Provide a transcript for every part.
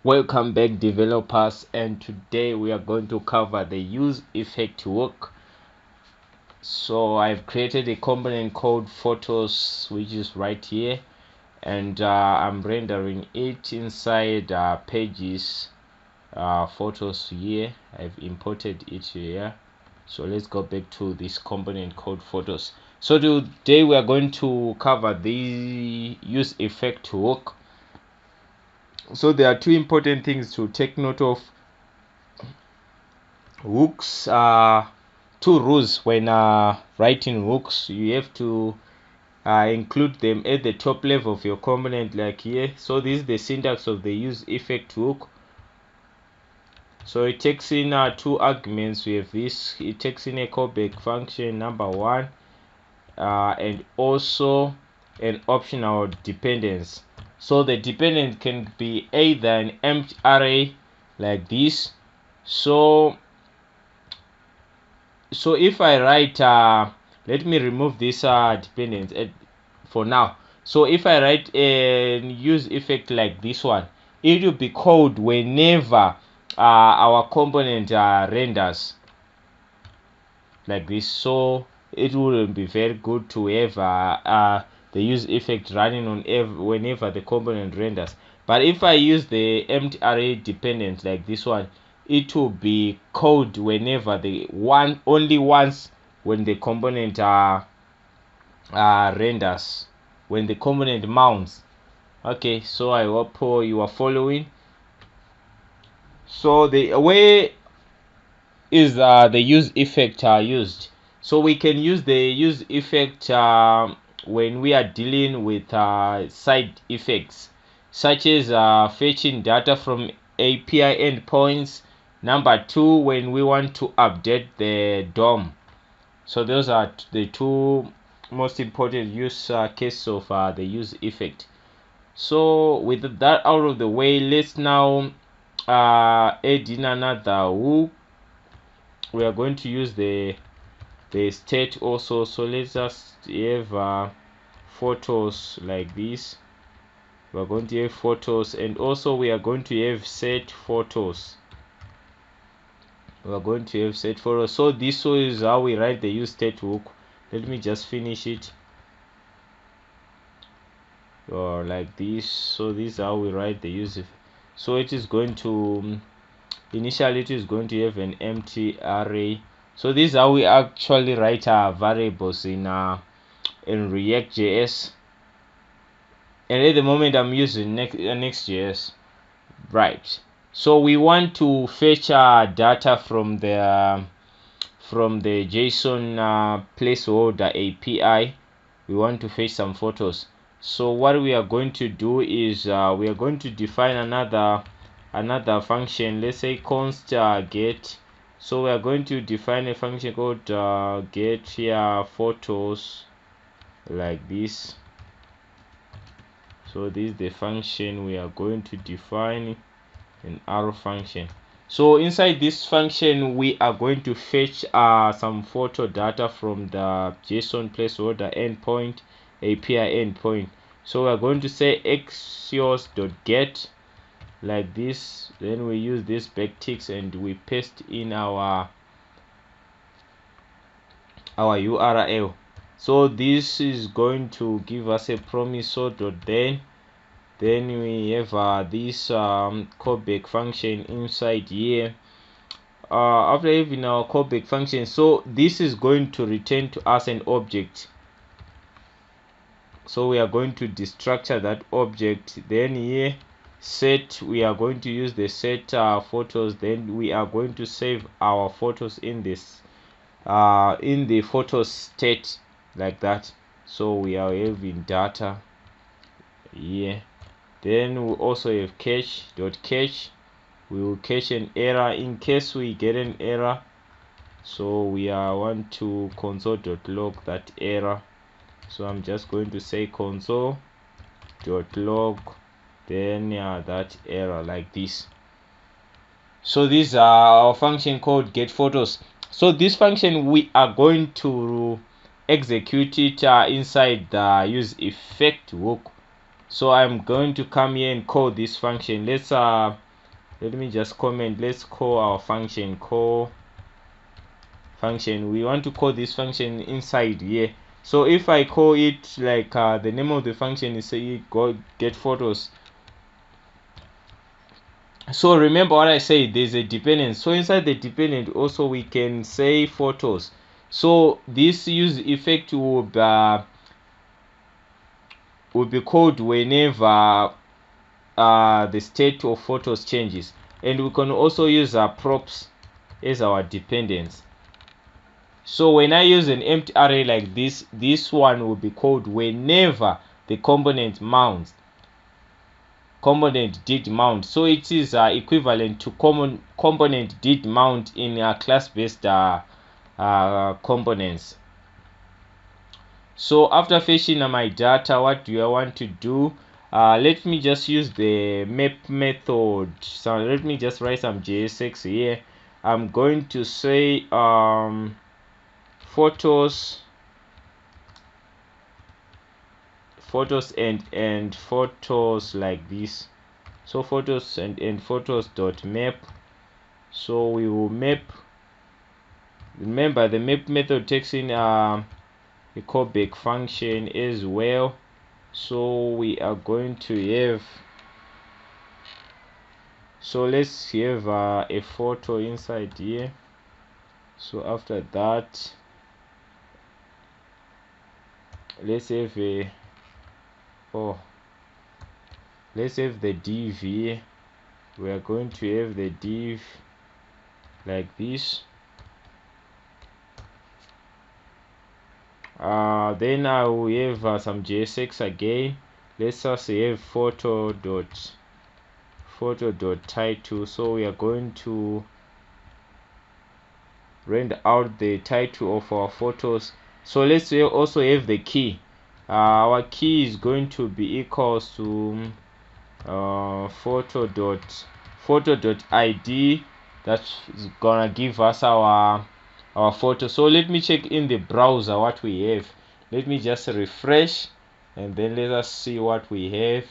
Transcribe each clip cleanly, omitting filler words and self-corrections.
Welcome back, developers, and today we are going to cover the use effect work. So I've created a component called photos, which is right here, and I'm rendering it inside pages photos here. I've imported it here. So let's go back to this component called photos. So today we are going to cover the use effect work. So there are two important things to take note of. Hooks are two rules when writing hooks. You have to include them at the top level of your component, like here. So this is the syntax of the use effect hook. So it takes in two arguments. We have this, it takes in a callback function number one, and also an optional dependence. So the dependent can be either an empty array like this. So if I write let me remove this dependence for now. So if I write a use effect like this one, it will be called whenever our component renders like this. So it wouldn't be very good to have the use effect running on whenever the component renders. But if I use the empty array dependent like this one, it will be called whenever only once when the component renders, when the component mounts. Okay, so I hope you are following. So the way is the use effect used. So we can use the use effect when we are dealing with side effects, such as fetching data from API endpoints. Number two, when we want to update the DOM. So those are the two most important use cases of the use effect. So with that out of the way, let's now add in another hook. We are going to use the state also. So let's just have photos like this. We're going to have photos, and also we are going to have set photos. We're going to have set photos. So this is how we write the use state hook. Let me just finish it or like this. So this is how we write the use. So it is going to initially it is going to have an empty array. So this is how we actually write our variables in React.js, and at the moment I'm using Next.js. Right, so we want to fetch data from the JSON placeholder API. We want to fetch some photos. So what we are going to do is we are going to define another function. Let's say const get. So we are going to define a function called get here photos like this. So this is the function we are going to define, an arrow function. So inside this function we are going to fetch some photo data from the JSON placeholder endpoint API endpoint. So we are going to say axios.get like this. Then we use this backticks and we paste in our URL. So this is going to give us a promise. So then we have this callback function inside here. After having our callback function, so this is going to return to us an object. So we are going to destructure that object. Then here set, we are going to use the set photos. Then we are going to save our photos in this in the photos state like that. So we are having data here. Then we also have cache. We will catch an error in case we get an error. So we want to console.log that error. So I'm just going to say console.log then that error like this. So these are our function called get photos. So this function we are going to execute it inside the use effect hook. So I'm going to come here and call this function. Let's let me just comment. Let's call our function call function. We want to call this function inside here. So if I call it like the name of the function is say go get photos. So remember what I said, there's a dependent. So inside the dependent also we can say photos. So this use effect will be called whenever the state of photos changes, and we can also use our props as our dependents. So when I use an empty array like this one will be called whenever the component did mount. So it is equivalent to component did mount in class-based components. So after fetching my data, what do I want to do? Let me just use the map method. So let me just write some JSX here. I'm going to say photos and photos like this. So photos and photos dot map. So we will map. Remember the map method takes in a callback function as well. So we are going to have, so let's have a photo inside here. So after that, let's have let's have the div here. We are going to have the div like this. Then I will have some JSX again. Let's just have photo dot title. So we are going to render out the title of our photos. So let's also have the key. Our key is going to be equals to photo dot id. That's gonna give us our photo. So let me check in the browser what we have. Let me just refresh and then let us see what we have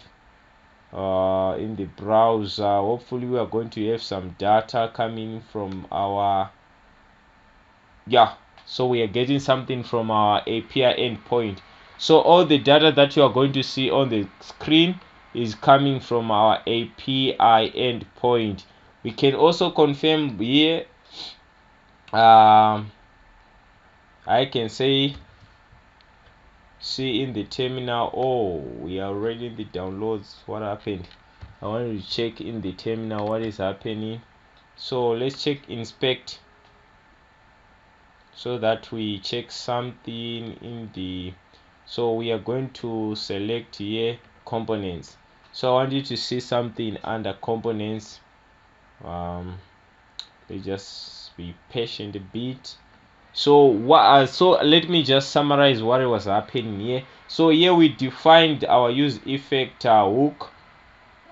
in the browser. Hopefully we are going to have some data coming from our, yeah, so we are getting something from our API endpoint. So all the data that you are going to see on the screen is coming from our API endpoint. We can also confirm here. I can say see in the terminal. Oh, we are already in the downloads. What happened? I want to check in the terminal what is happening. So let's check inspect, so that we check something in the, so we are going to select here components. So I want you to see something under components. Let's just be patient a bit. So what so let me just summarize what was happening here. So here we defined our use effect hook.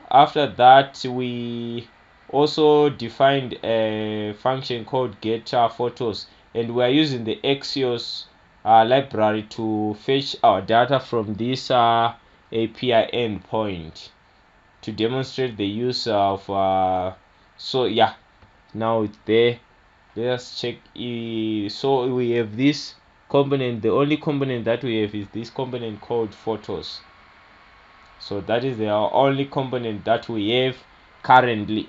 After that we also defined a function called get photos, and we are using the Axios library to fetch our data from this API endpoint to demonstrate the use of so yeah, now it's there. Let's check. So we have this component. The only component that we have is this component called photos. So that is the only component that we have currently.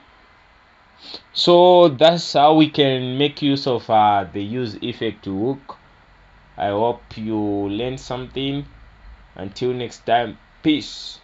So that's how we can make use of the use effect hook. I hope you learned something. Until next time, peace.